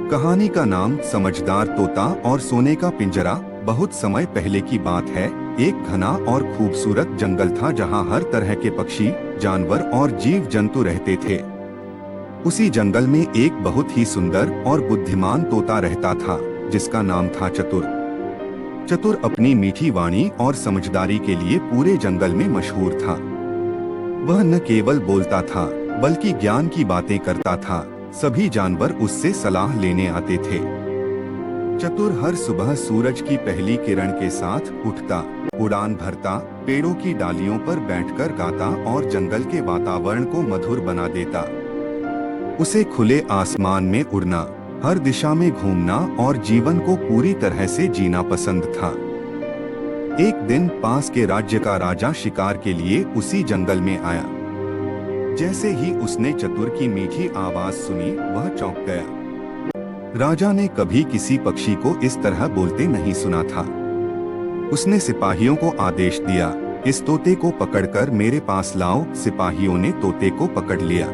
कहानी का नाम समझदार तोता और सोने का पिंजरा। बहुत समय पहले की बात है। एक घना और खूबसूरत जंगल था जहाँ हर तरह के पक्षी, जानवर और जीव जंतु रहते थे। उसी जंगल में एक बहुत ही सुंदर और बुद्धिमान तोता रहता था जिसका नाम था चतुर। चतुर अपनी मीठी वाणी और समझदारी के लिए पूरे जंगल में मशहूर था। वह न केवल बोलता था बल्कि ज्ञान की बातें करता था। सभी जानवर उससे सलाह लेने आते थे। चतुर हर सुबह सूरज की पहली किरण के साथ उठता, उड़ान भरता, पेड़ों की डालियों पर बैठकर गाता और जंगल के वातावरण को मधुर बना देता। उसे खुले आसमान में उड़ना, हर दिशा में घूमना और जीवन को पूरी तरह से जीना पसंद था। एक दिन पास के राज्य का राजा शिकार के लिए उसी जंगल में आया। जैसे ही उसने चतुर की मीठी आवाज सुनी, वह चौंक गया। राजा ने कभी किसी पक्षी को इस तरह बोलते नहीं सुना था। उसने सिपाहियों को आदेश दिया, इस तोते को पकड़कर मेरे पास लाओ। सिपाहियों ने तोते को पकड़ लिया।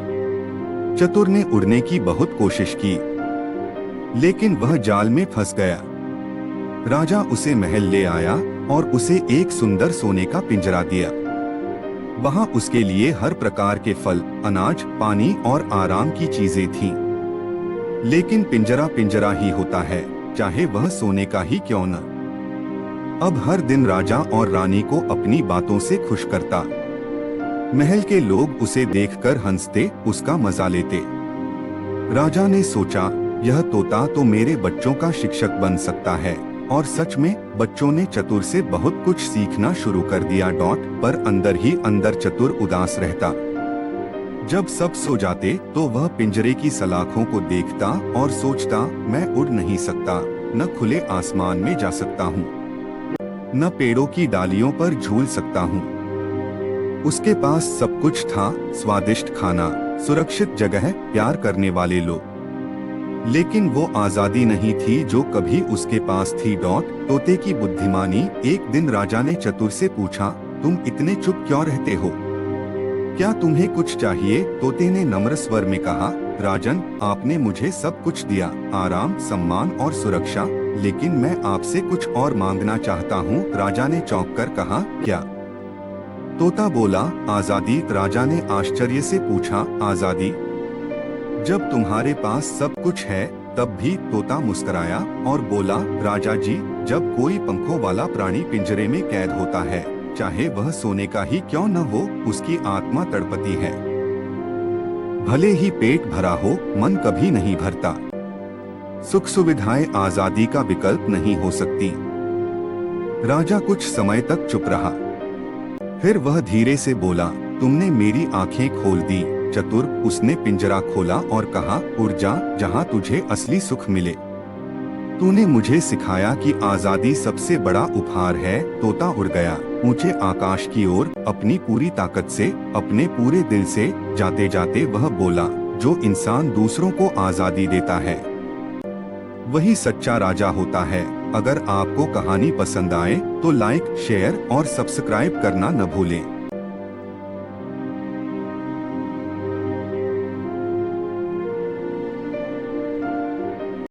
चतुर ने उड़ने की बहुत कोशिश की, लेकिन वह जाल में फंस गया। राजा उसे महल ले आया और उसे एक सुंदर सोने का पिंजरा दिया। वहाँ उसके लिए हर प्रकार के फल, अनाज, पानी और आराम की चीजें थीं। लेकिन पिंजरा पिंजरा ही होता है, चाहे वह सोने का ही क्यों न। अब हर दिन राजा और रानी को अपनी बातों से खुश करता। महल के लोग उसे देखकर हंसते, उसका मजा लेते। राजा ने सोचा, यह तोता तो मेरे बच्चों का शिक्षक बन सकता है। और सच में बच्चों ने चतुर से बहुत कुछ सीखना शुरू कर दिया। पर अंदर ही अंदर चतुर उदास रहता। जब सब सो जाते तो वह पिंजरे की सलाखों को देखता और सोचता, मैं उड़ नहीं सकता, न खुले आसमान में जा सकता हूँ, न पेड़ों की डालियों पर झूल सकता हूँ। उसके पास सब कुछ था, स्वादिष्ट खाना, सुरक्षित जगह, प्यार करने वाले लोग, लेकिन वो आजादी नहीं थी जो कभी उसके पास थी। तोते की बुद्धिमानी। एक दिन राजा ने चतुर से पूछा, तुम इतने चुप क्यों रहते हो? क्या तुम्हें कुछ चाहिए? तोते ने नम्र स्वर में कहा, राजन, आपने मुझे सब कुछ दिया, आराम, सम्मान और सुरक्षा, लेकिन मैं आपसे कुछ और मांगना चाहता हूँ। राजा ने चौंक कर कहा, क्या? तोता बोला, आजादी। राजा ने आश्चर्य से पूछा, आजादी? जब तुम्हारे पास सब कुछ है तब भी? तोता मुस्कुराया और बोला, राजा जी, जब कोई पंखों वाला प्राणी पिंजरे में कैद होता है, चाहे वह सोने का ही क्यों न हो, उसकी आत्मा तड़पती है। भले ही पेट भरा हो, मन कभी नहीं भरता। सुख सुविधाएं आजादी का विकल्प नहीं हो सकती। राजा कुछ समय तक चुप रहा। फिर वह धीरे से बोला, तुमने मेरी आंखें खोल दी चतुर। उसने पिंजरा खोला और कहा, उड़ जा, जहाँ तुझे असली सुख मिले। तूने मुझे सिखाया कि आजादी सबसे बड़ा उपहार है। तोता उड़ गया ऊंचे आकाश की ओर, अपनी पूरी ताकत से, अपने पूरे दिल से। जाते जाते वह बोला, जो इंसान दूसरों को आजादी देता है वही सच्चा राजा होता है। अगर आपको कहानी पसंद आए तो लाइक, शेयर और सब्सक्राइब करना न भूलें।